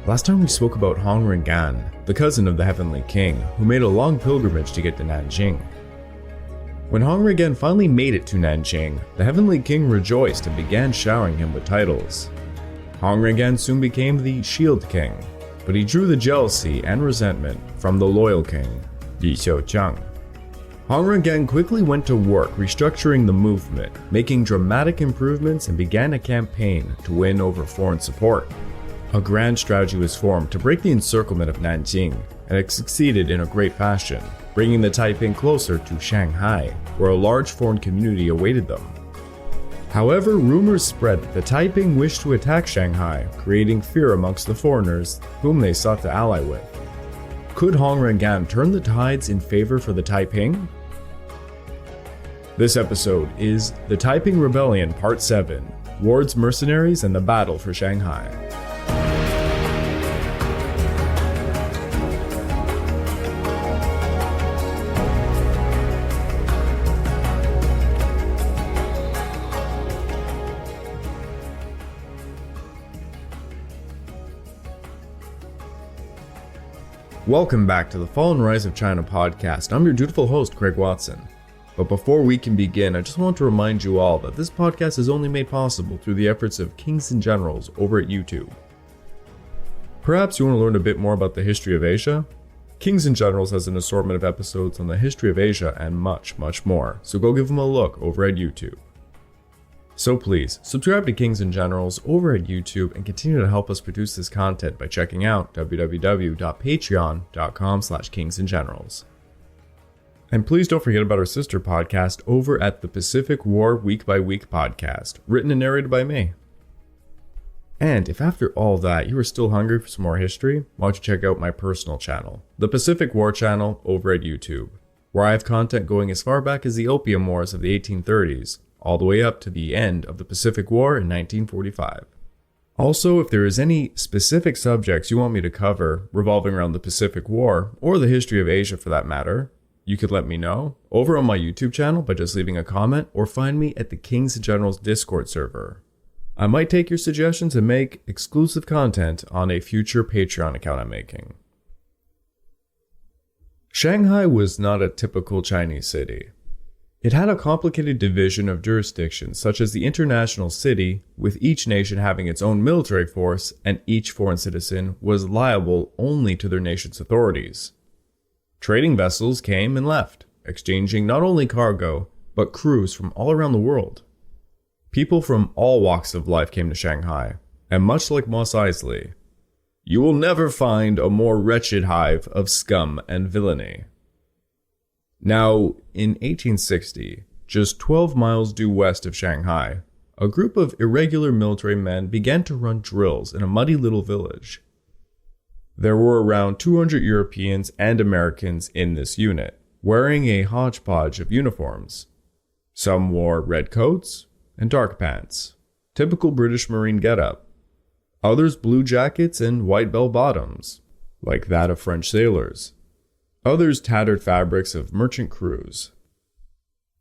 Last time we spoke about Hong Rangan, the cousin of the Heavenly King, who made a long pilgrimage to get to Nanjing. When Hong Rangan finally made it to Nanjing, the Heavenly King rejoiced and began showering him with titles. Hong Rangan soon became the Shield King, but he drew the jealousy and resentment from the Loyal King, Li Xiujiang. Hong Rangan quickly went to work restructuring the movement, making dramatic improvements, and began a campaign to win over foreign support. A grand strategy was formed to break the encirclement of Nanjing, and it succeeded in a great fashion, bringing the Taiping closer to Shanghai, where a large foreign community awaited them. However, rumors spread that the Taiping wished to attack Shanghai, creating fear amongst the foreigners whom they sought to ally with. Could Hong Rangan turn the tides in favor for the Taiping? This episode is The Taiping Rebellion Part 7, Ward's Mercenaries and the Battle for Shanghai. Welcome back to the Fall and Rise of China podcast. I'm your dutiful host, Craig Watson. But before we can begin, I just want to remind you all that this podcast is only made possible through the efforts of Kings and Generals over at YouTube. Perhaps you want to learn a bit more about the history of Asia? Kings and Generals has an assortment of episodes on the history of Asia and much, much more, so go give them a look over at YouTube. So please, subscribe to Kings and Generals over at YouTube and continue to help us produce this content by checking out www.patreon.com/kingsandgenerals. And please don't forget about our sister podcast over at the Pacific War Week by Week podcast, written and narrated by me. And if after all that you are still hungry for some more history, why don't you check out my personal channel, the Pacific War channel over at YouTube, where I have content going as far back as the Opium Wars of the 1830s, all the way up to the end of the Pacific War in 1945. Also, if there is any specific subjects you want me to cover revolving around the Pacific War, or the history of Asia for that matter, you could let me know over on my YouTube channel by just leaving a comment, or find me at the Kings and Generals Discord server. I might take your suggestions and make exclusive content on a future Patreon account I'm making. Shanghai was not a typical Chinese city. It had a complicated division of jurisdictions, such as the international city, with each nation having its own military force, and each foreign citizen was liable only to their nation's authorities. Trading vessels came and left, exchanging not only cargo, but crews from all around the world. People from all walks of life came to Shanghai, and much like Mos Eisley, you will never find a more wretched hive of scum and villainy. Now, in 1860, just 12 miles due west of Shanghai, a group of irregular military men began to run drills in a muddy little village. There were around 200 Europeans and Americans in this unit, wearing a hodgepodge of uniforms. Some wore red coats and dark pants, typical British Marine getup. Others blue jackets and white bell-bottoms, like that of French sailors. Others tattered fabrics of merchant crews.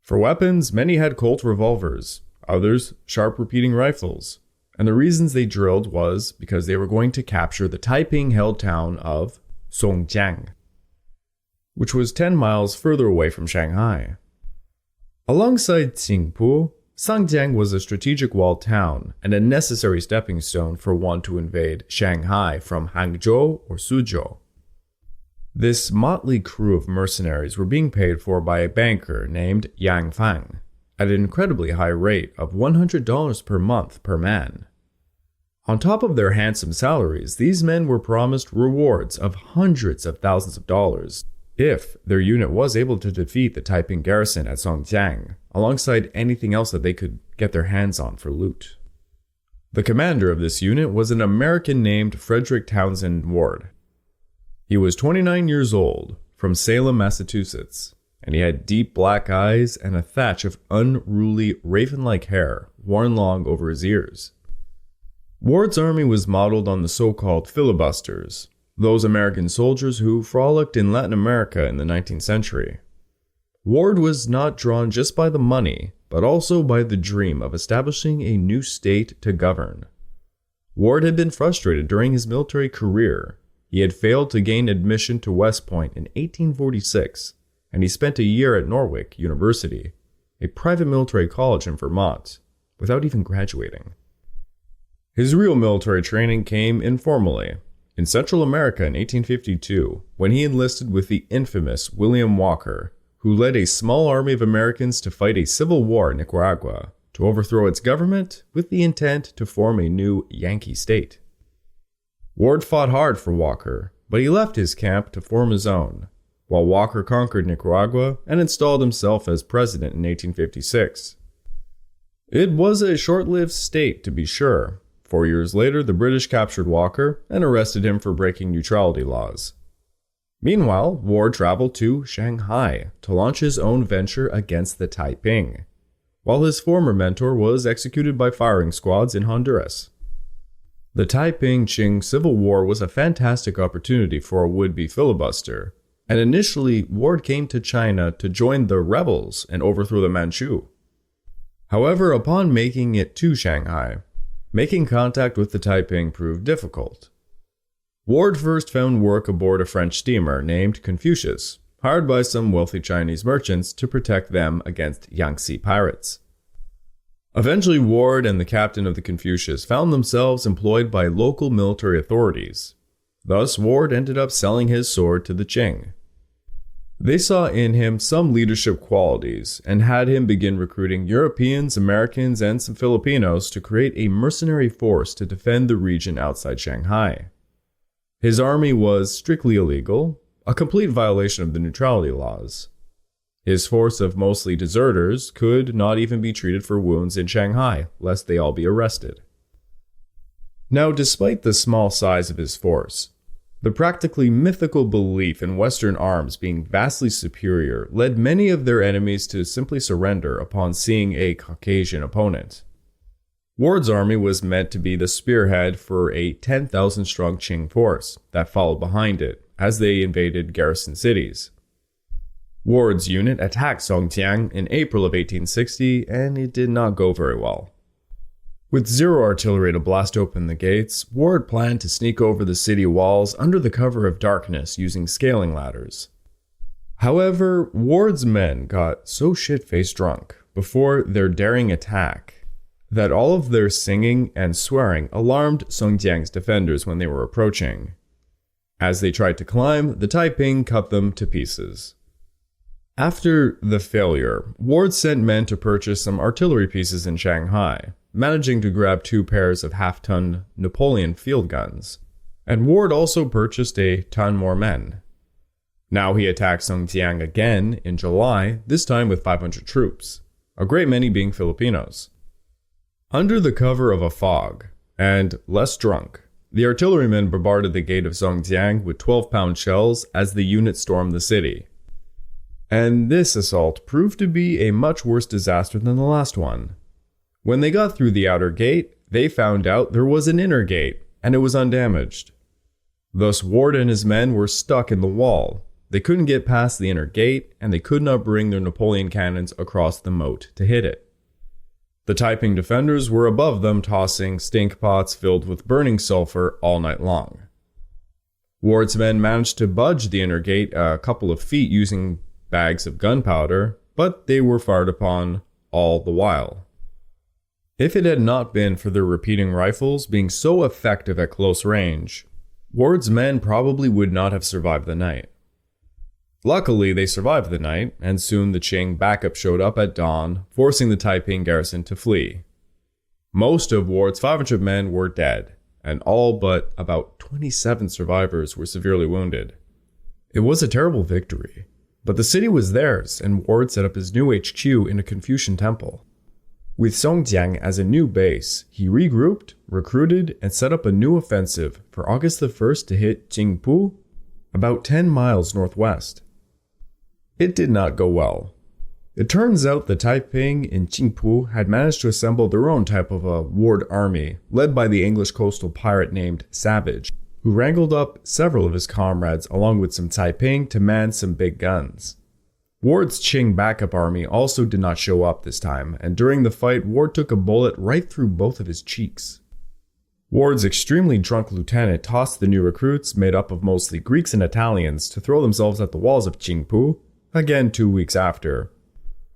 For weapons, many had Colt revolvers, others sharp repeating rifles, and the reasons they drilled was because they were going to capture the Taiping-held town of Songjiang, which was 10 miles further away from Shanghai. Alongside Qingpu, Songjiang was a strategic walled town and a necessary stepping stone for one to invade Shanghai from Hangzhou or Suzhou. This motley crew of mercenaries were being paid for by a banker named Yang Fang at an incredibly high rate of $100 per month per man. On top of their handsome salaries, these men were promised rewards of hundreds of thousands of dollars if their unit was able to defeat the Taiping garrison at Songjiang, alongside anything else that they could get their hands on for loot. The commander of this unit was an American named Frederick Townsend Ward. He was 29 years old, from Salem, Massachusetts, and he had deep black eyes and a thatch of unruly raven-like hair worn long over his ears. Ward's army was modeled on the so-called filibusters, those American soldiers who frolicked in Latin America in the 19th century. Ward was not drawn just by the money, but also by the dream of establishing a new state to govern. Ward had been frustrated during his military career. He had failed to gain admission to West Point in 1846, and he spent a year at Norwich University, a private military college in Vermont, without even graduating. His real military training came informally, in Central America in 1852, when he enlisted with the infamous William Walker, who led a small army of Americans to fight a civil war in Nicaragua, to overthrow its government with the intent to form a new Yankee state. Ward fought hard for Walker, but he left his camp to form his own, while Walker conquered Nicaragua and installed himself as president in 1856. It was a short-lived state, to be sure. 4 years later, the British captured Walker and arrested him for breaking neutrality laws. Meanwhile, Ward traveled to Shanghai to launch his own venture against the Taiping, while his former mentor was executed by firing squads in Honduras. The Taiping-Qing Civil War was a fantastic opportunity for a would-be filibuster, and initially Ward came to China to join the rebels and overthrow the Manchu. However, upon making it to Shanghai, making contact with the Taiping proved difficult. Ward first found work aboard a French steamer named Confucius, hired by some wealthy Chinese merchants to protect them against Yangtze pirates. Eventually, Ward and the captain of the Confucius found themselves employed by local military authorities. Thus, Ward ended up selling his sword to the Qing. They saw in him some leadership qualities and had him begin recruiting Europeans, Americans, and some Filipinos to create a mercenary force to defend the region outside Shanghai. His army was strictly illegal, a complete violation of the neutrality laws. His force of mostly deserters could not even be treated for wounds in Shanghai, lest they all be arrested. Now, despite the small size of his force, the practically mythical belief in Western arms being vastly superior led many of their enemies to simply surrender upon seeing a Caucasian opponent. Ward's army was meant to be the spearhead for a 10,000-strong Qing force that followed behind it as they invaded garrison cities. Ward's unit attacked Songjiang in April of 1860, and it did not go very well. With zero artillery to blast open the gates, Ward planned to sneak over the city walls under the cover of darkness using scaling ladders. However, Ward's men got so shit-faced drunk before their daring attack that all of their singing and swearing alarmed Songjiang's defenders when they were approaching. As they tried to climb, the Taiping cut them to pieces. After the failure, Ward sent men to purchase some artillery pieces in Shanghai, managing to grab 2 pairs of half-ton Napoleon field guns, and Ward also purchased a ton more men. Now he attacked Songjiang again in July, this time with 500 troops, a great many being Filipinos. Under the cover of a fog, and less drunk, the artillerymen bombarded the gate of Songjiang with 12-pound shells as the unit stormed the city. And this assault proved to be a much worse disaster than the last one. When they got through the outer gate, they found out there was an inner gate, and it was undamaged. Thus, Ward and his men were stuck in the wall. They couldn't get past the inner gate, and they could not bring their Napoleon cannons across the moat to hit it. The Taiping defenders were above them, tossing stink pots filled with burning sulfur all night long. Ward's men managed to budge the inner gate a couple of feet using bags of gunpowder, but they were fired upon all the while. If it had not been for their repeating rifles being so effective at close range, Ward's men probably would not have survived the night. Luckily, they survived the night, and soon the Qing backup showed up at dawn, forcing the Taiping garrison to flee. Most of Ward's 500 men were dead, and all but about 27 survivors were severely wounded. It was a terrible victory, but the city was theirs, and Ward set up his new HQ in a Confucian temple. With Songjiang as a new base, he regrouped, recruited, and set up a new offensive for August the 1st to hit Jingpu, about 10 miles northwest. It did not go well. It turns out the Taiping in Jingpu had managed to assemble their own type of a Ward army, led by the English coastal pirate named Savage, who wrangled up several of his comrades along with some Taiping to man some big guns. Ward's Qing backup army also did not show up this time, and during the fight, Ward took a bullet right through both of his cheeks. Ward's extremely drunk lieutenant tossed the new recruits, made up of mostly Greeks and Italians, to throw themselves at the walls of Qingpu, again 2 weeks after.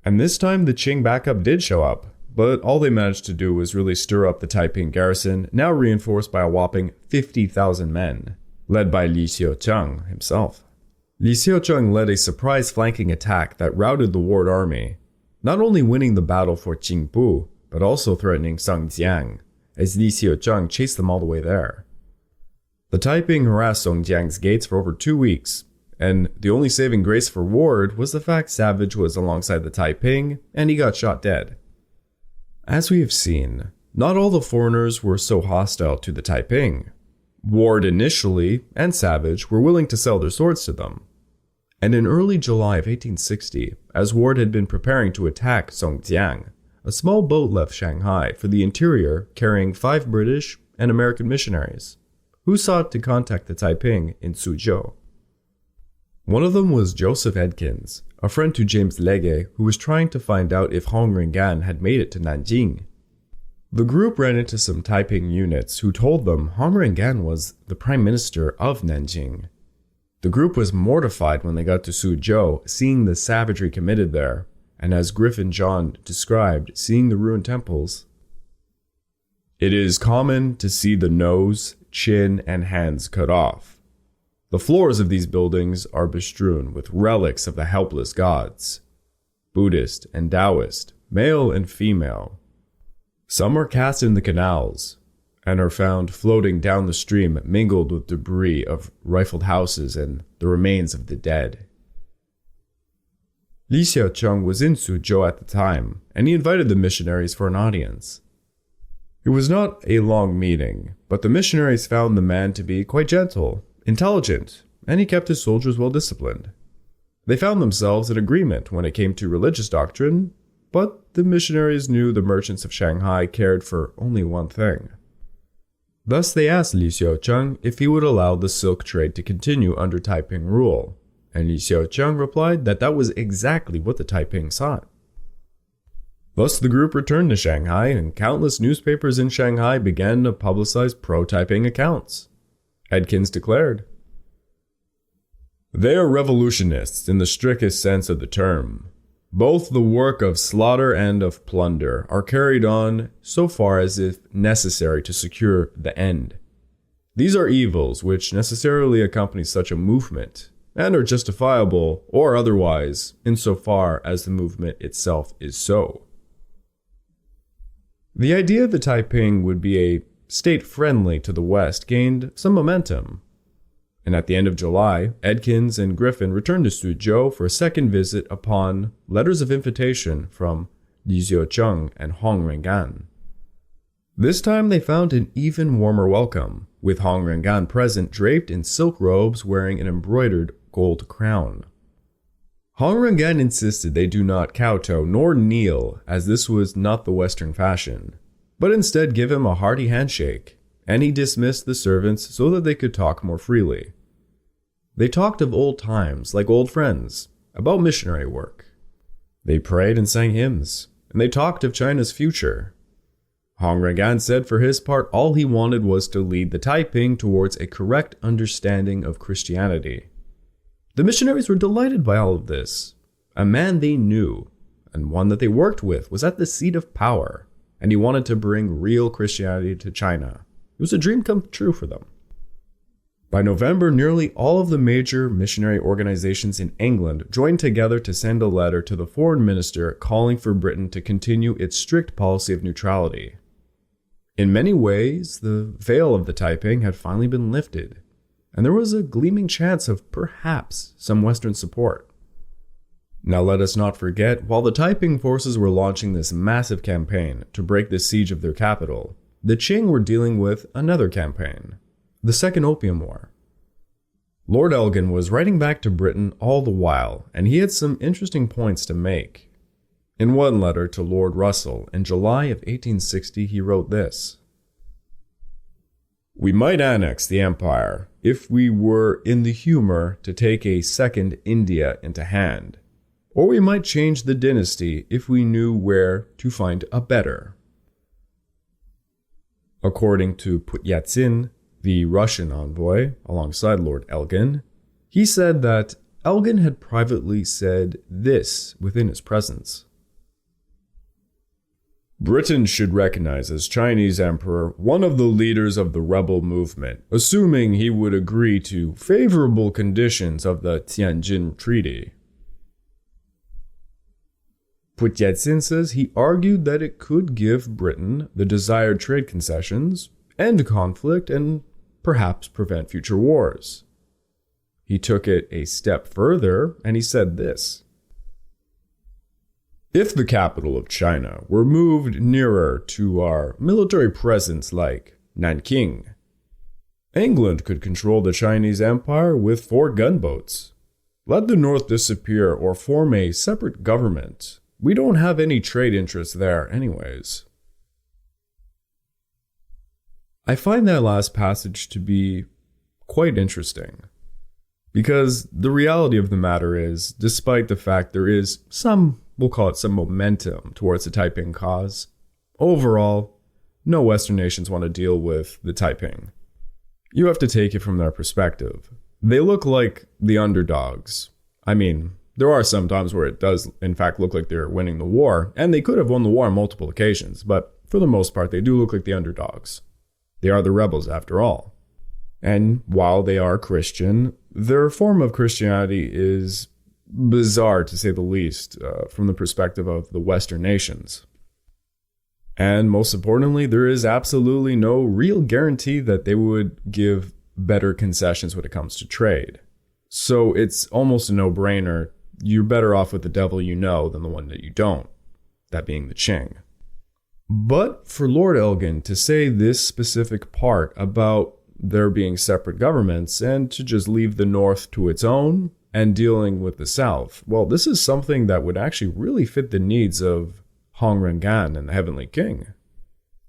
And this time the Qing backup did show up, but all they managed to do was really stir up the Taiping garrison, now reinforced by a whopping 50,000 men, led by Li Xiuqiang himself. Li Xiuqiang led a surprise flanking attack that routed the Ward army, not only winning the battle for Qingpu, but also threatening Songjiang, as Li Xiuqiang chased them all the way there. The Taiping harassed Songjiang's gates for over 2 weeks, and the only saving grace for Ward was the fact Savage was alongside the Taiping, and he got shot dead. As we have seen, not all the foreigners were so hostile to the Taiping. Ward initially, and Savage, were willing to sell their swords to them. And in early July of 1860, as Ward had been preparing to attack Songjiang, a small boat left Shanghai for the interior carrying 5 British and American missionaries, who sought to contact the Taiping in Suzhou. One of them was Joseph Edkins, a friend to James Legge, who was trying to find out if Hong Rangan had made it to Nanjing. The group ran into some Taiping units who told them Hong Rangan was the prime minister of Nanjing. The group was mortified when they got to Suzhou, seeing the savagery committed there, and as Griffin John described, seeing the ruined temples. It is common to see the nose, chin, and hands cut off. The floors of these buildings are bestrewn with relics of the helpless gods, Buddhist and Taoist, male and female. Some are cast in the canals and are found floating down the stream mingled with debris of rifled houses and the remains of the dead. Li Xiuqiang was in Suzhou at the time, and he invited the missionaries for an audience. It was not a long meeting, but the missionaries found the man to be quite gentle, intelligent, and he kept his soldiers well disciplined. They found themselves in agreement when it came to religious doctrine, but the missionaries knew the merchants of Shanghai cared for only one thing. Thus they asked Li Xiuqiang if he would allow the silk trade to continue under Taiping rule, and Li Xiuqiang replied that that was exactly what the Taiping sought. Thus the group returned to Shanghai, and countless newspapers in Shanghai began to publicize pro-Taiping accounts. Edkins declared, "They are revolutionists in the strictest sense of the term. Both the work of slaughter and of plunder are carried on so far as if necessary to secure the end. These are evils which necessarily accompany such a movement, and are justifiable or otherwise insofar as the movement itself is so." The idea the Taiping would be a state friendly to the West gained some momentum, and at the end of July, Edkins and Griffin returned to Suzhou for a second visit upon letters of invitation from Li Xiuqiang and Hong Rangan. This time they found an even warmer welcome, with Hong Rangan present draped in silk robes wearing an embroidered gold crown. Hong Rangan insisted they do not kowtow nor kneel, as this was not the Western fashion, but instead give him a hearty handshake, and he dismissed the servants so that they could talk more freely. They talked of old times like old friends, about missionary work. They prayed and sang hymns, and they talked of China's future. Hong Rangan said for his part all he wanted was to lead the Taiping towards a correct understanding of Christianity. The missionaries were delighted by all of this. A man they knew, and one that they worked with, was at the seat of power, and he wanted to bring real Christianity to China. It was a dream come true for them. By November, nearly all of the major missionary organizations in England joined together to send a letter to the foreign minister calling for Britain to continue its strict policy of neutrality. In many ways, the veil of the Taiping had finally been lifted, and there was a gleaming chance of perhaps some Western support. Now let us not forget, while the Taiping forces were launching this massive campaign to break the siege of their capital, the Qing were dealing with another campaign, the Second Opium War. Lord Elgin was writing back to Britain all the while, and he had some interesting points to make. In one letter to Lord Russell in July of 1860, he wrote this: "We might annex the empire if we were in the humor to take a second India into hand, or we might change the dynasty if we knew where to find a better." According to Putyatsin, the Russian envoy, alongside Lord Elgin, he said that Elgin had privately said this within his presence. Britain should recognize as Chinese emperor one of the leaders of the rebel movement, assuming he would agree to favorable conditions of the Tianjin Treaty. Putyatsin says he argued that it could give Britain the desired trade concessions, end conflict, and perhaps prevent future wars. He took it a step further, and he said this. If the capital of China were moved nearer to our military presence like Nanking, England could control the Chinese Empire with 4 gunboats. Let the North disappear or form a separate government. We don't have any trade interests there anyways. I find that last passage to be quite interesting, because the reality of the matter is, despite the fact there is we'll call it some momentum towards the Taiping cause, overall, no Western nations want to deal with the Taiping. You have to take it from their perspective. They look like the underdogs. I mean, there are some times where it does, in fact, look like they're winning the war, and they could have won the war on multiple occasions, but for the most part, they do look like the underdogs. They are the rebels, after all. And while they are Christian, their form of Christianity is bizarre, to say the least, from the perspective of the Western nations. And most importantly, there is absolutely no real guarantee that they would give better concessions when it comes to trade. So it's almost a no-brainer. You're better off with the devil you know than the one that you don't, that being the Qing. But for Lord Elgin to say this specific part about there being separate governments and to just leave the North to its own and dealing with the South, well, this is something that would actually really fit the needs of Hong Rangan and the Heavenly King.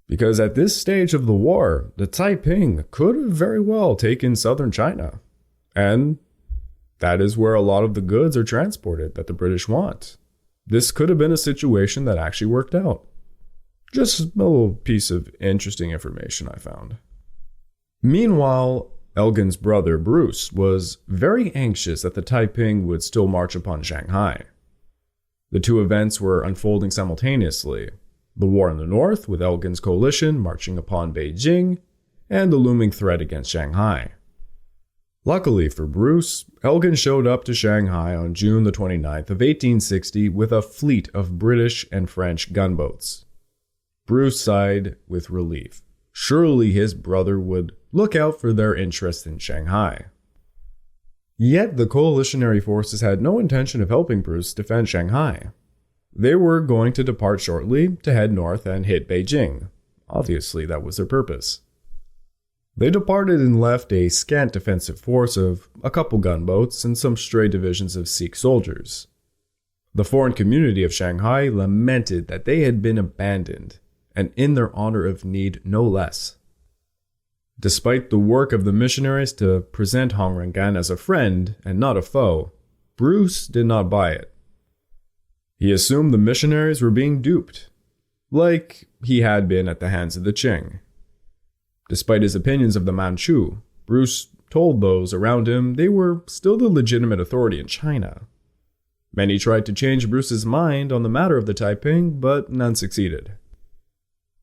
Because at this stage of the war, the Taiping could have very well taken southern China. And that is where a lot of the goods are transported that the British want. This could have been a situation that actually worked out. Just a little piece of interesting information I found. Meanwhile, Elgin's brother Bruce was very anxious that the Taiping would still march upon Shanghai. The two events were unfolding simultaneously. The war in the north, with Elgin's coalition marching upon Beijing, and the looming threat against Shanghai. Luckily for Bruce, Elgin showed up to Shanghai on June the 29th of 1860 with a fleet of British and French gunboats. Bruce sighed with relief. Surely his brother would look out for their interest in Shanghai. Yet the coalitionary forces had no intention of helping Bruce defend Shanghai. They were going to depart shortly to head north and hit Beijing. Obviously, that was their purpose. They departed and left a scant defensive force of a couple gunboats and some stray divisions of Sikh soldiers. The foreign community of Shanghai lamented that they had been abandoned, and in their honor of need no less. Despite the work of the missionaries to present Hong Rangan as a friend and not a foe, Bruce did not buy it. He assumed the missionaries were being duped, like he had been at the hands of the Qing. Despite his opinions of the Manchu, Bruce told those around him they were still the legitimate authority in China. Many tried to change Bruce's mind on the matter of the Taiping, but none succeeded.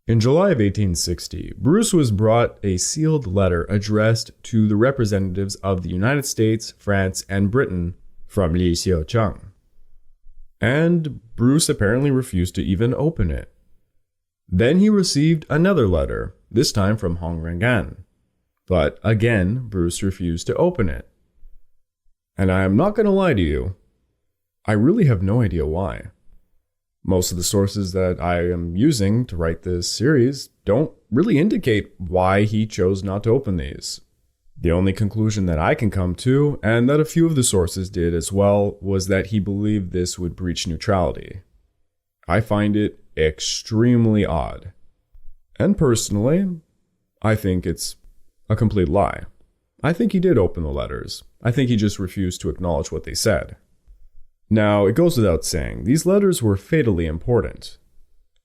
In July of 1860, Bruce was brought a sealed letter addressed to the representatives of the United States, France, and Britain from Li Xiucheng. And Bruce apparently refused to even open it. Then he received another letter, this time from Hong Rangan. But again, Bruce refused to open it. And I am not going to lie to you, I really have no idea why. Most of the sources that I am using to write this series don't really indicate why he chose not to open these. The only conclusion that I can come to, and that a few of the sources did as well, was that he believed this would breach neutrality. I find it extremely odd. And personally, I think it's a complete lie. I think he did open the letters. I think he just refused to acknowledge what they said. Now, it goes without saying, these letters were fatally important.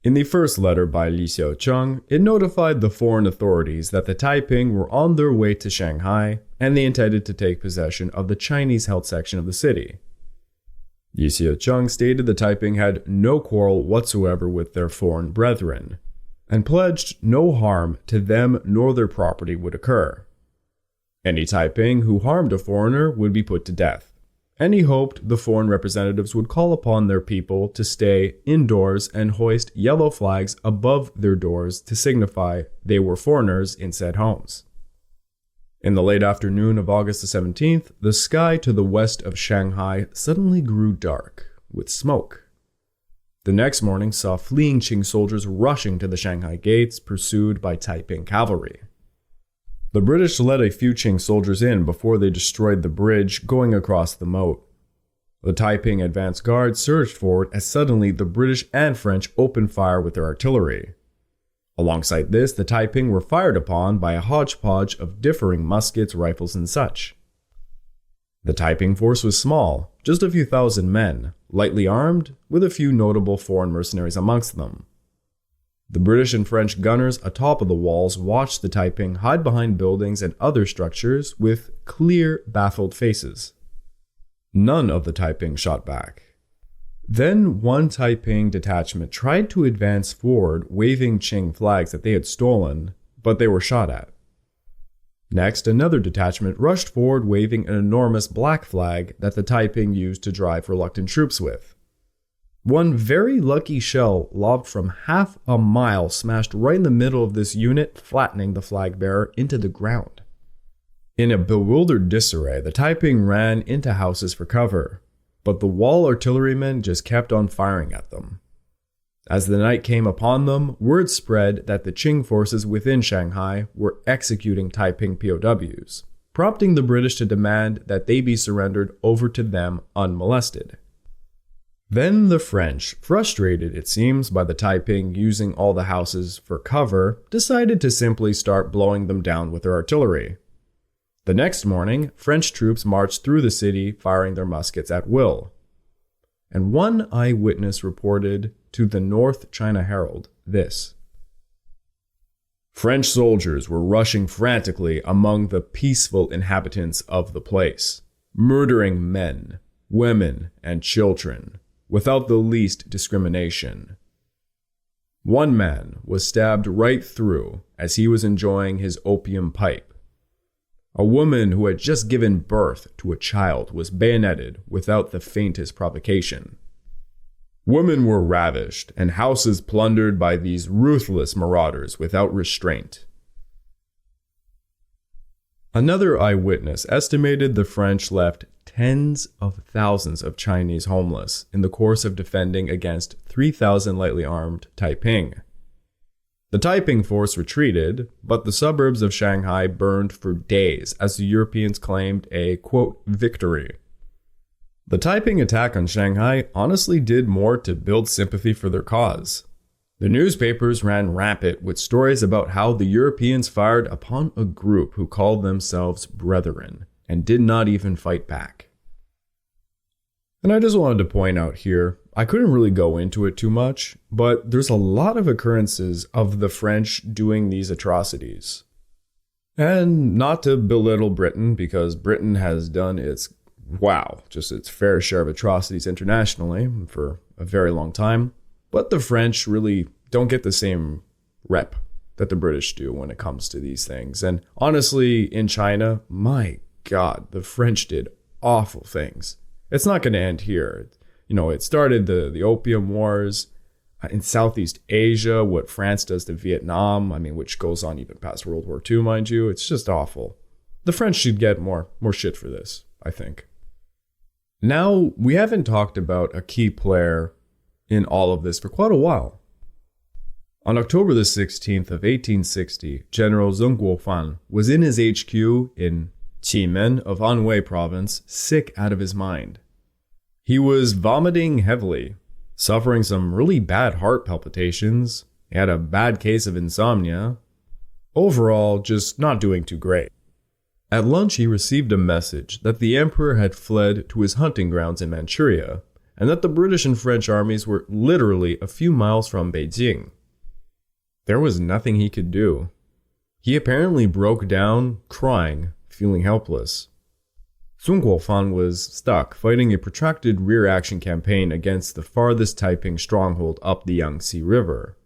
In the first letter by Li Xiaocheng, it notified the foreign authorities that the Taiping were on their way to Shanghai and they intended to take possession of the Chinese-held section of the city. Li Xiaocheng stated the Taiping had no quarrel whatsoever with their foreign brethren, and pledged no harm to them nor their property would occur. Any Taiping who harmed a foreigner would be put to death, and he hoped the foreign representatives would call upon their people to stay indoors and hoist yellow flags above their doors to signify they were foreigners in said homes. In the late afternoon of August the 17th, the sky to the west of Shanghai suddenly grew dark with smoke. The next morning saw fleeing Qing soldiers rushing to the Shanghai gates, pursued by Taiping cavalry. The British let a few Qing soldiers in before they destroyed the bridge going across the moat. The Taiping advance guard surged forward as suddenly the British and French opened fire with their artillery. Alongside this, the Taiping were fired upon by a hodgepodge of differing muskets, rifles, and such. The Taiping force was small, just a few thousand men, lightly armed, with a few notable foreign mercenaries amongst them. The British and French gunners atop of the walls watched the Taiping hide behind buildings and other structures with clear, baffled faces. None of the Taiping shot back. Then one Taiping detachment tried to advance forward, waving Qing flags that they had stolen, but they were shot at. Next, another detachment rushed forward, waving an enormous black flag that the Taiping used to drive reluctant troops with. One very lucky shell lobbed from half a mile smashed right in the middle of this unit, flattening the flag bearer into the ground. In a bewildered disarray, the Taiping ran into houses for cover, but the wall artillerymen just kept on firing at them. As the night came upon them, word spread that the Qing forces within Shanghai were executing Taiping POWs, prompting the British to demand that they be surrendered over to them unmolested. Then the French, frustrated it seems by the Taiping using all the houses for cover, decided to simply start blowing them down with their artillery. The next morning, French troops marched through the city, firing their muskets at will. And one eyewitness reported to the North China Herald this: French soldiers were rushing frantically among the peaceful inhabitants of the place, murdering men, women, and children, without the least discrimination. One man was stabbed right through as he was enjoying his opium pipe. A woman who had just given birth to a child was bayoneted without the faintest provocation. Women were ravished and houses plundered by these ruthless marauders without restraint. Another eyewitness estimated the French left tens of thousands of Chinese homeless in the course of defending against 3,000 lightly armed Taiping. The Taiping force retreated, but the suburbs of Shanghai burned for days as the Europeans claimed a, quote, victory. The Taiping attack on Shanghai honestly did more to build sympathy for their cause. The newspapers ran rampant with stories about how the Europeans fired upon a group who called themselves Brethren and did not even fight back. And I just wanted to point out here, I couldn't really go into it too much, but there's a lot of occurrences of the French doing these atrocities. And not to belittle Britain, because Britain has done its fair share of atrocities internationally for a very long time. But the French really don't get the same rep that the British do when it comes to these things. And honestly, in China, my God, the French did awful things. It's not going to end here. You know, it started the Opium Wars in Southeast Asia, what France does to Vietnam, which goes on even past World War II, mind you. It's just awful. The French should get more shit for this, I think. Now, we haven't talked about a key player in all of this for quite a while. On October the 16th of 1860, General Zheng Guofan was in his HQ in Qimen of Anhui province, sick out of his mind. He was vomiting heavily, suffering some really bad heart palpitations, he had a bad case of insomnia. Overall, just not doing too great. At lunch, he received a message that the emperor had fled to his hunting grounds in Manchuria, and that the British and French armies were literally a few miles from Beijing. There was nothing he could do. He apparently broke down, crying, feeling helpless. Sun Guofan was stuck fighting a protracted rear-action campaign against the farthest Taiping stronghold up the Yangtze River.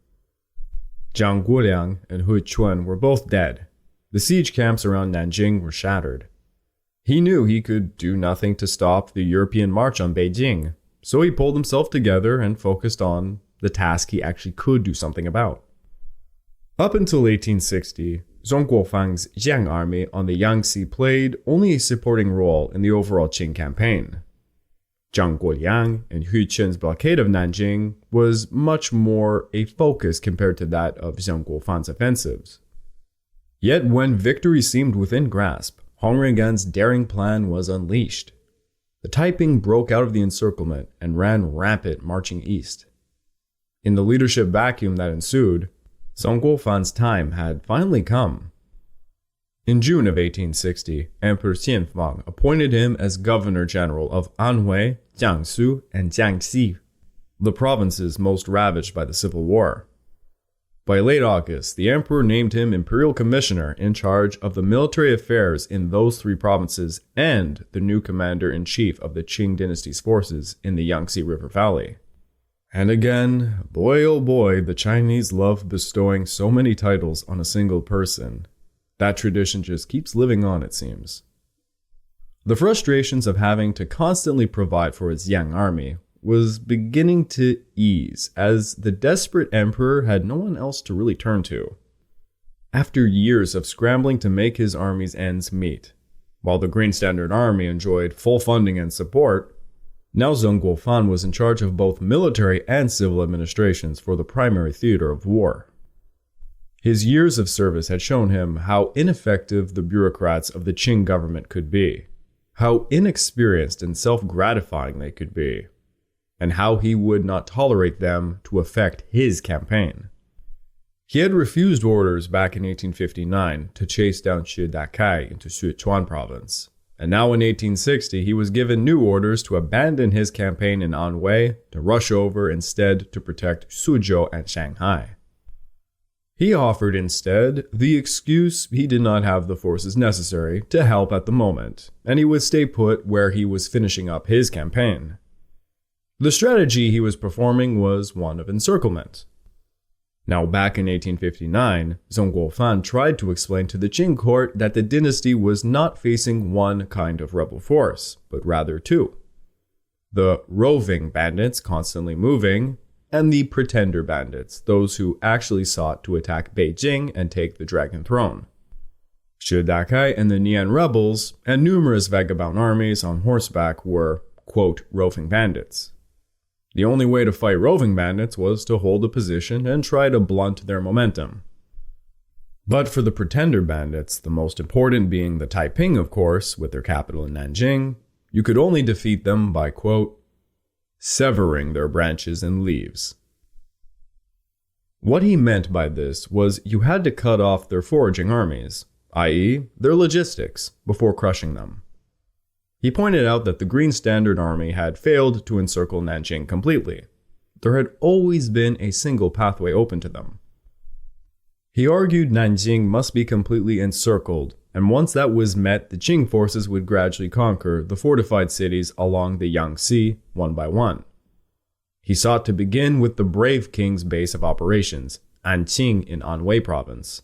Zhang Guoliang and Hui Chun were both dead. The siege camps around Nanjing were shattered. He knew he could do nothing to stop the European march on Beijing, so he pulled himself together and focused on the task he actually could do something about. Up until 1860, Zhang Guofan's Jiang army on the Yangtze played only a supporting role in the overall Qing campaign. Zhang Guoliang and Hui Chun's blockade of Nanjing was much more a focus compared to that of Zhang Guofan's offensives. Yet when victory seemed within grasp, Hong Rangan's daring plan was unleashed. The Taiping broke out of the encirclement and ran rampant marching east. In the leadership vacuum that ensued, Zhang Guofan's time had finally come. In June of 1860, Emperor Xianfang appointed him as Governor-General of Anhui, Jiangsu, and Jiangxi, the provinces most ravaged by the Civil War. By late August, the emperor named him Imperial Commissioner in charge of the military affairs in those three provinces and the new commander-in-chief of the Qing dynasty's forces in the Yangtze River Valley. And again, boy oh boy, the Chinese love bestowing so many titles on a single person. That tradition just keeps living on, it seems. The frustrations of having to constantly provide for his Yang army was beginning to ease as the desperate emperor had no one else to really turn to. After years of scrambling to make his army's ends meet, while the Green Standard Army enjoyed full funding and support, now Zhang Guofan was in charge of both military and civil administrations for the primary theater of war. His years of service had shown him how ineffective the bureaucrats of the Qing government could be, how inexperienced and self-gratifying they could be, and how he would not tolerate them to affect his campaign. He had refused orders back in 1859 to chase down Xue Dakai into Sichuan province, and now in 1860 he was given new orders to abandon his campaign in Anhui to rush over instead to protect Suzhou and Shanghai. He offered instead the excuse he did not have the forces necessary to help at the moment, and he would stay put where he was finishing up his campaign. The strategy he was performing was one of encirclement. Now back in 1859, Zhang Guofan tried to explain to the Qing court that the dynasty was not facing one kind of rebel force, but rather two. The roving bandits constantly moving, and the pretender bandits, those who actually sought to attack Beijing and take the Dragon Throne. Xue Dakai and the Nian rebels, and numerous vagabond armies on horseback were, quote, roving bandits. The only way to fight roving bandits was to hold a position and try to blunt their momentum. But for the pretender bandits, the most important being the Taiping, of course, with their capital in Nanjing, you could only defeat them by, quote, severing their branches and leaves. What he meant by this was you had to cut off their foraging armies, i.e., their logistics, before crushing them. He pointed out that the Green Standard Army had failed to encircle Nanjing completely. There had always been a single pathway open to them. He argued Nanjing must be completely encircled, and once that was met, the Qing forces would gradually conquer the fortified cities along the Yangtze one by one. He sought to begin with the brave king's base of operations, Anqing in Anhui province.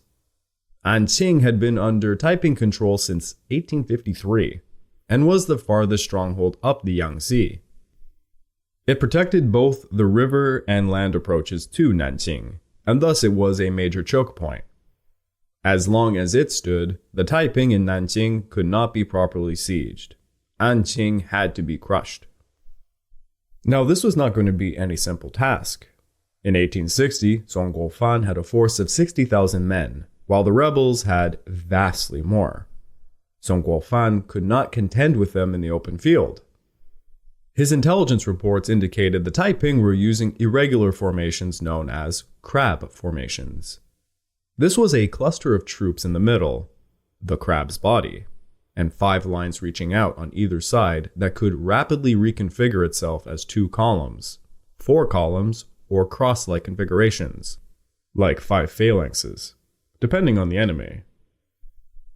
Anqing had been under Taiping control since 1853, and was the farthest stronghold up the Yangtze. It protected both the river and land approaches to Nanjing, and thus it was a major choke point. As long as it stood, the Taiping in Nanjing could not be properly sieged. Anqing had to be crushed. Now this was not going to be any simple task. In 1860, Zhang Guofan had a force of 60,000 men, while the rebels had vastly more. Zhang Guofan could not contend with them in the open field. His intelligence reports indicated the Taiping were using irregular formations known as crab formations. This was a cluster of troops in the middle, the crab's body. and 5 lines reaching out on either side that could rapidly reconfigure itself as 2 columns, 4 columns, or cross-like configurations, like 5 phalanxes, depending on the enemy.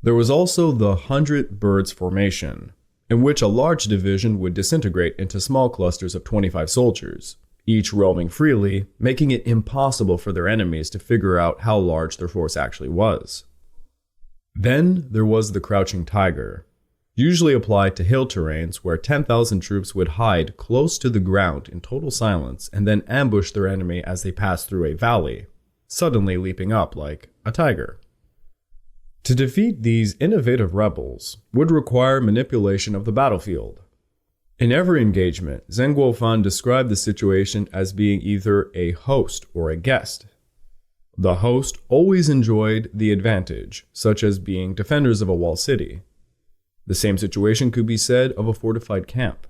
There was also the 100 Birds formation, in which a large division would disintegrate into small clusters of 25 soldiers, each roaming freely, making it impossible for their enemies to figure out how large their force actually was. Then there was the Crouching Tiger, usually applied to hill terrains where 10,000 troops would hide close to the ground in total silence and then ambush their enemy as they passed through a valley, suddenly leaping up like a tiger. To defeat these innovative rebels would require manipulation of the battlefield. In every engagement, Zheng Guofan described the situation as being either a host or a guest. The host always enjoyed the advantage, such as being defenders of a walled city. The same situation could be said of a fortified camp.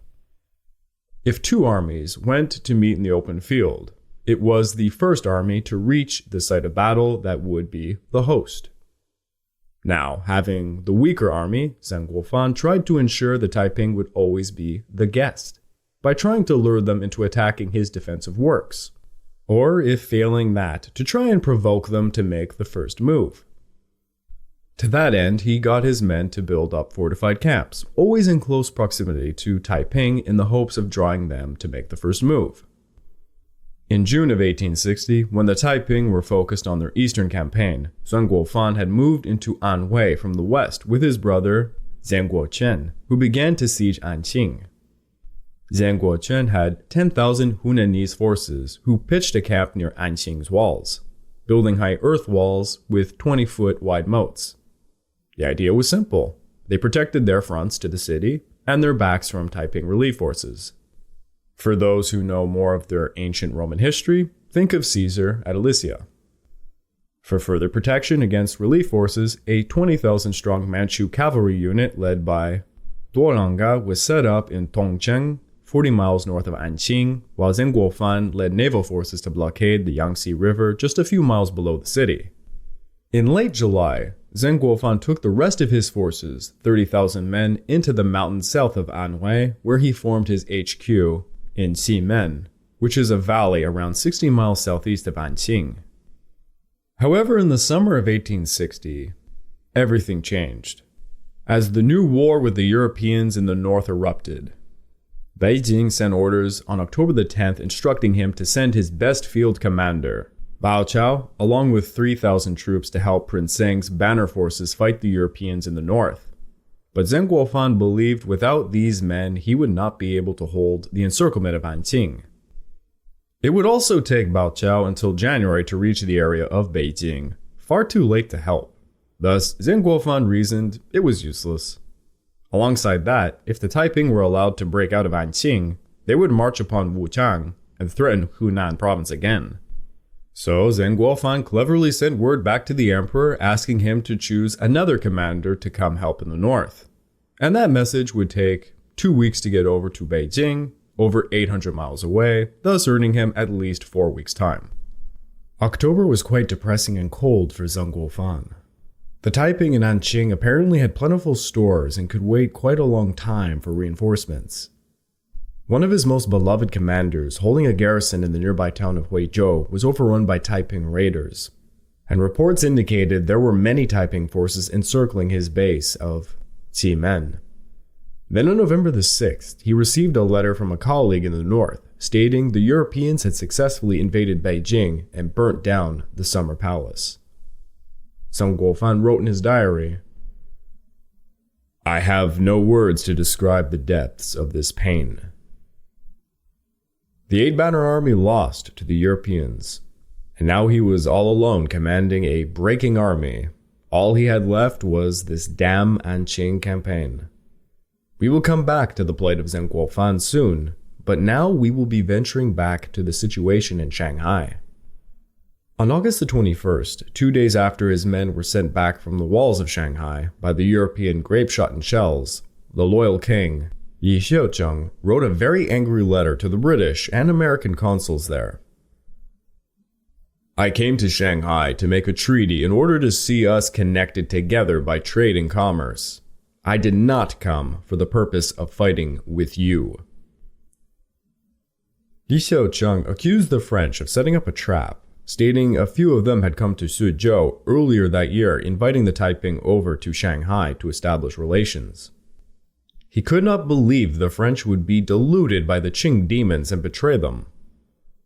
If 2 armies went to meet in the open field, it was the first army to reach the site of battle that would be the host. Now, having the weaker army, Zheng Guofan tried to ensure the Taiping would always be the guest, by trying to lure them into attacking his defensive works, or if failing that, to try and provoke them to make the first move. To that end, he got his men to build up fortified camps, always in close proximity to Taiping in the hopes of drawing them to make the first move. In June of 1860, when the Taiping were focused on their eastern campaign, Zheng Guofan had moved into Anhui from the west with his brother Zheng Guochen, who began to siege Anqing. Zheng Guochen had 10,000 Hunanese forces who pitched a camp near Anqing's walls, building high earth walls with 20-foot wide moats. The idea was simple. They protected their fronts to the city and their backs from Taiping relief forces. For those who know more of their ancient Roman history, think of Caesar at Alesia. For further protection against relief forces, a 20,000-strong Manchu cavalry unit led by Duolanga was set up in Tongcheng, 40 miles north of Anqing, while Zheng Guofan led naval forces to blockade the Yangtze River just a few miles below the city. In late July, Zheng Guofan took the rest of his forces, 30,000 men, into the mountains south of Anhui, where he formed his HQ in Ximen, which is a valley around 60 miles southeast of Anqing. However, in the summer of 1860, everything changed, as the new war with the Europeans in the north erupted. Beijing sent orders on October the 10th instructing him to send his best field commander, Bao Chao, along with 3,000 troops to help Prince Zheng's banner forces fight the Europeans in the north. But Zheng Guofan believed without these men he would not be able to hold the encirclement of Anqing. It would also take Bao Chao until January to reach the area of Beijing, far too late to help. Thus, Zheng Guofan reasoned it was useless. Alongside that, if the Taiping were allowed to break out of Anqing, they would march upon Wuchang and threaten Hunan province again. So Zheng Guofan cleverly sent word back to the emperor asking him to choose another commander to come help in the north. And that message would take 2 weeks to get over to Beijing, over 800 miles away, thus earning him at least 4 weeks' time. October was quite depressing and cold for Zheng Guofan. The Taiping and Anqing apparently had plentiful stores and could wait quite a long time for reinforcements. One of his most beloved commanders, holding a garrison in the nearby town of Huizhou, was overrun by Taiping raiders, and reports indicated there were many Taiping forces encircling his base of Ximen. Then on November the 6th, he received a letter from a colleague in the north, stating the Europeans had successfully invaded Beijing and burnt down the Summer Palace. Zheng Guofan wrote in his diary, "I have no words to describe the depths of this pain." The 8-banner army lost to the Europeans, and now he was all alone commanding a breaking army. All he had left was this damn Anqing campaign. We will come back to the plight of Zheng Guofan soon, but now we will be venturing back to the situation in Shanghai. On August the 21st, 2 days after his men were sent back from the walls of Shanghai by the European grape-shot and shells, the loyal king, Yi Xiuzheng, wrote a very angry letter to the British and American consuls there. "I came to Shanghai to make a treaty in order to see us connected together by trade and commerce. I did not come for the purpose of fighting with you. Li Xiaocheng accused the French of setting up a trap, stating a few of them had come to Suzhou earlier that year, inviting the Taiping over to Shanghai to establish relations. He could not believe the French would be deluded by the Qing demons and betray them.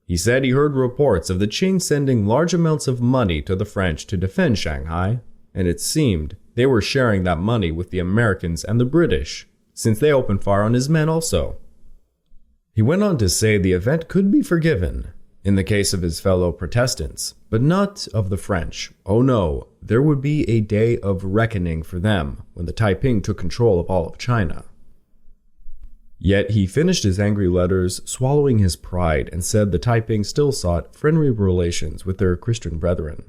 He said he heard reports of the Qing sending large amounts of money to the French to defend Shanghai, and it seemed they were sharing that money with the Americans and the British, since they opened fire on his men also. He went on to say the event could be forgiven in the case of his fellow Protestants, but not of the French. Oh no, there would be a day of reckoning for them when the Taiping took control of all of China. Yet he finished his angry letters, swallowing his pride, and said the Taiping still sought friendly relations with their Christian brethren.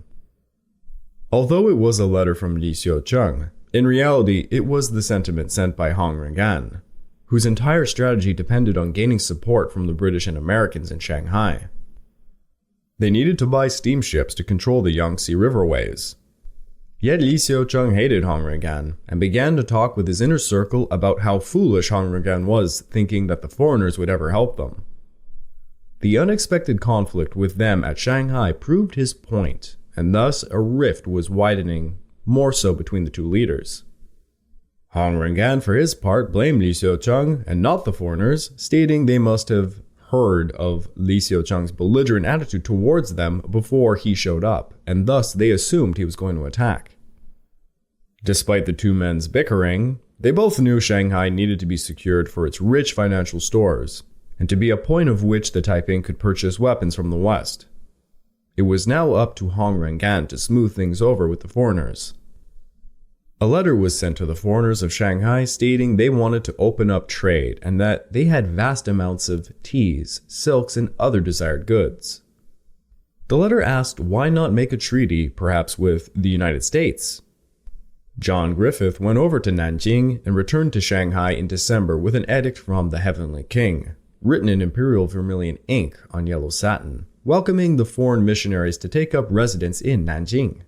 Although it was a letter from Li Xiaocheng, in reality it was the sentiment sent by Hong Rangan, whose entire strategy depended on gaining support from the British and Americans in Shanghai. They needed to buy steamships to control the Yangtze riverways. Yet Li Xiaocheng hated Hong Rangan and began to talk with his inner circle about how foolish Hong Rangan was, thinking that the foreigners would ever help them. The unexpected conflict with them at Shanghai proved his point, and thus a rift was widening more so between the two leaders. Hong Rangan, for his part, blamed Li Xiaocheng and not the foreigners, stating they must have heard of Li Xiaocheng's belligerent attitude towards them before he showed up, and thus they assumed he was going to attack. Despite the two men's bickering, they both knew Shanghai needed to be secured for its rich financial stores, and to be a point of which the Taiping could purchase weapons from the West. It was now up to Hong Rangan to smooth things over with the foreigners. A letter was sent to the foreigners of Shanghai stating they wanted to open up trade and that they had vast amounts of teas, silks, and other desired goods. The letter asked why not make a treaty, perhaps with the United States. John Griffith went over to Nanjing and returned to Shanghai in December with an edict from the Heavenly King, written in imperial vermilion ink on yellow satin, welcoming the foreign missionaries to take up residence in Nanjing.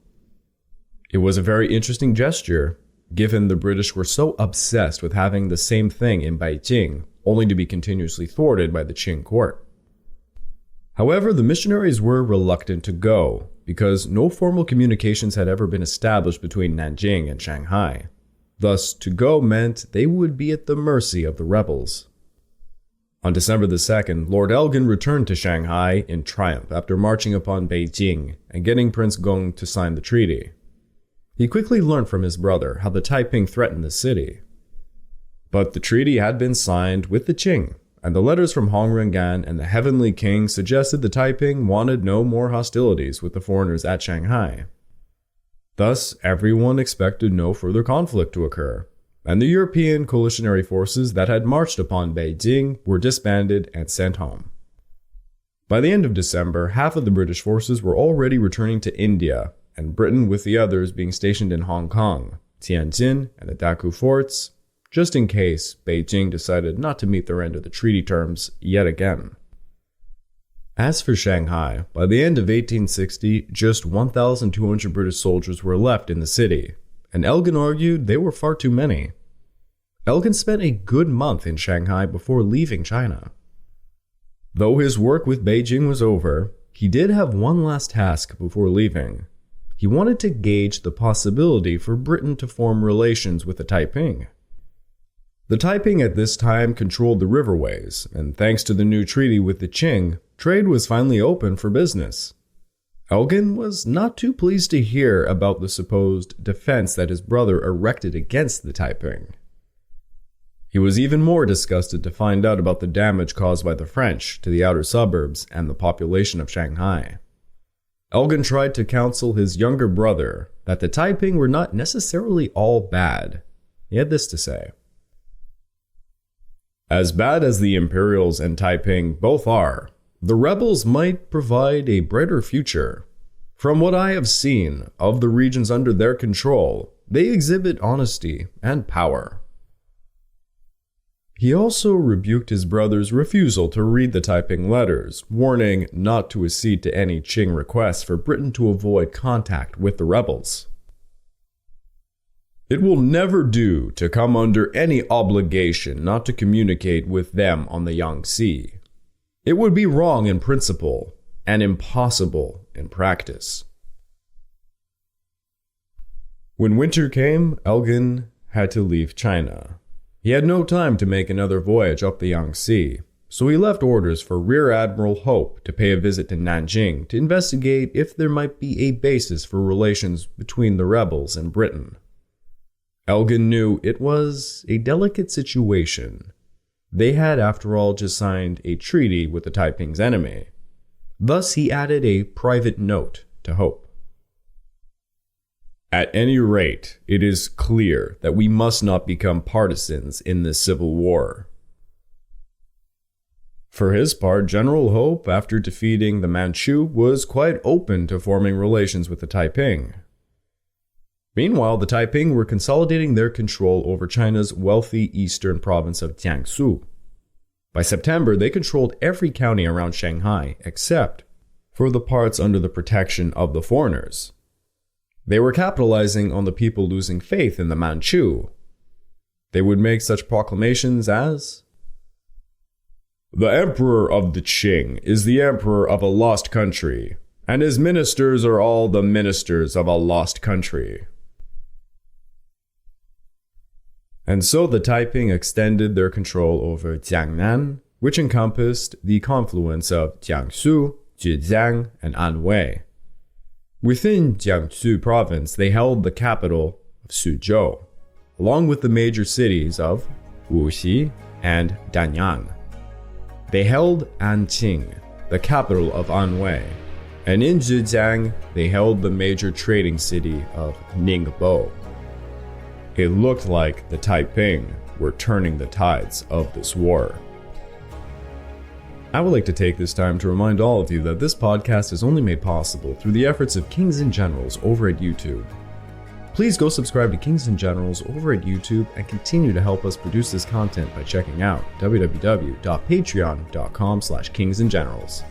It was a very interesting gesture, given the British were so obsessed with having the same thing in Beijing, only to be continuously thwarted by the Qing court. However, the missionaries were reluctant to go, because no formal communications had ever been established between Nanjing and Shanghai. Thus, to go meant they would be at the mercy of the rebels. On December the 2nd, Lord Elgin returned to Shanghai in triumph after marching upon Beijing and getting Prince Gong to sign the treaty. He quickly learned from his brother how the Taiping threatened the city. But the treaty had been signed with the Qing, and the letters from Hong Rangan and the Heavenly King suggested the Taiping wanted no more hostilities with the foreigners at Shanghai. Thus, everyone expected no further conflict to occur, and the European coalitionary forces that had marched upon Beijing were disbanded and sent home. By the end of December, half of the British forces were already returning to India, and Britain with the others being stationed in Hong Kong, Tianjin, and the Daku forts, just in case Beijing decided not to meet their end of the treaty terms yet again. As for Shanghai, by the end of 1860, just 1,200 British soldiers were left in the city, and Elgin argued they were far too many. Elgin spent a good month in Shanghai before leaving China. Though his work with Beijing was over, he did have one last task before leaving. He wanted to gauge the possibility for Britain to form relations with the Taiping. The Taiping at this time controlled the riverways, and thanks to the new treaty with the Qing, trade was finally open for business. Elgin was not too pleased to hear about the supposed defense that his brother erected against the Taiping. He was even more disgusted to find out about the damage caused by the French to the outer suburbs and the population of Shanghai. Elgin tried to counsel his younger brother that the Taiping were not necessarily all bad. He had this to say: "As bad as the Imperials and Taiping both are, the rebels might provide a brighter future. From what I have seen of the regions under their control, they exhibit honesty and power." He also rebuked his brother's refusal to read the Taiping letters, warning not to accede to any Qing requests for Britain to avoid contact with the rebels. It will never do to come under any obligation not to communicate with them on the Yangtze. It would be wrong in principle and impossible in practice. When winter came, Elgin had to leave China. He had no time to make another voyage up the Yangtze, so he left orders for Rear Admiral Hope to pay a visit to Nanjing to investigate if there might be a basis for relations between the rebels and Britain. Elgin knew it was a delicate situation. They had, after all, just signed a treaty with the Taiping's enemy. Thus, he added a private note to Hope. At any rate, it is clear that we must not become partisans in this civil war. For his part, General Hope, after defeating the Manchu, was quite open to forming relations with the Taiping. Meanwhile, the Taiping were consolidating their control over China's wealthy eastern province of Jiangsu. By September, they controlled every county around Shanghai, except for the parts under the protection of the foreigners. They were capitalizing on the people losing faith in the Manchu. They would make such proclamations as, "The Emperor of the Qing is the Emperor of a lost country, and his ministers are all the ministers of a lost country." And so the Taiping extended their control over Jiangnan, which encompassed the confluence of Jiangsu, Zhejiang, and Anhui. Within Jiangsu province, they held the capital of Suzhou, along with the major cities of Wuxi and Danyang. They held Anqing, the capital of Anhui, and in Zhejiang, they held the major trading city of Ningbo. It looked like the Taiping were turning the tides of this war. I would like to take this time to remind all of you that this podcast is only made possible through the efforts of Kings and Generals over at YouTube. Please go subscribe to Kings and Generals over at YouTube and continue to help us produce this content by checking out www.patreon.com/kingsandgenerals.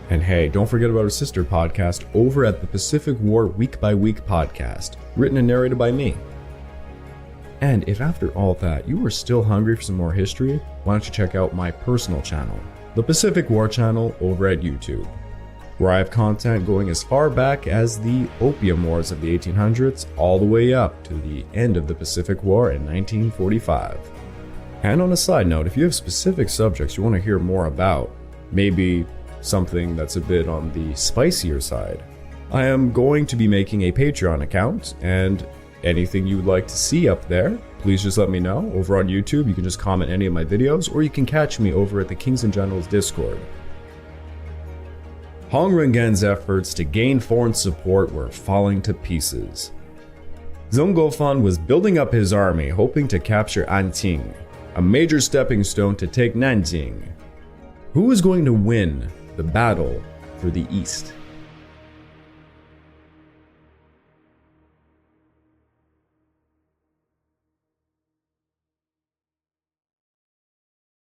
And hey, don't forget about our sister podcast over at the Pacific War Week by Week podcast, written and narrated by me. And if after all that you are still hungry for some more history, why don't you check out my personal channel, the Pacific War channel over at YouTube, where I have content going as far back as the Opium Wars of the 1800s all the way up to the end of the Pacific War in 1945. And on a side note, if you have specific subjects you want to hear more about, maybe something that's a bit on the spicier side, I am going to be making a Patreon account, and anything you would like to see up there, please just let me know. Over on YouTube, you can just comment any of my videos, or you can catch me over at the Kings and Generals Discord. Hong Rangan's efforts to gain foreign support were falling to pieces. Zhong Gofan was building up his army, hoping to capture Anqing, a major stepping stone to take Nanjing. Who was going to win the battle for the East?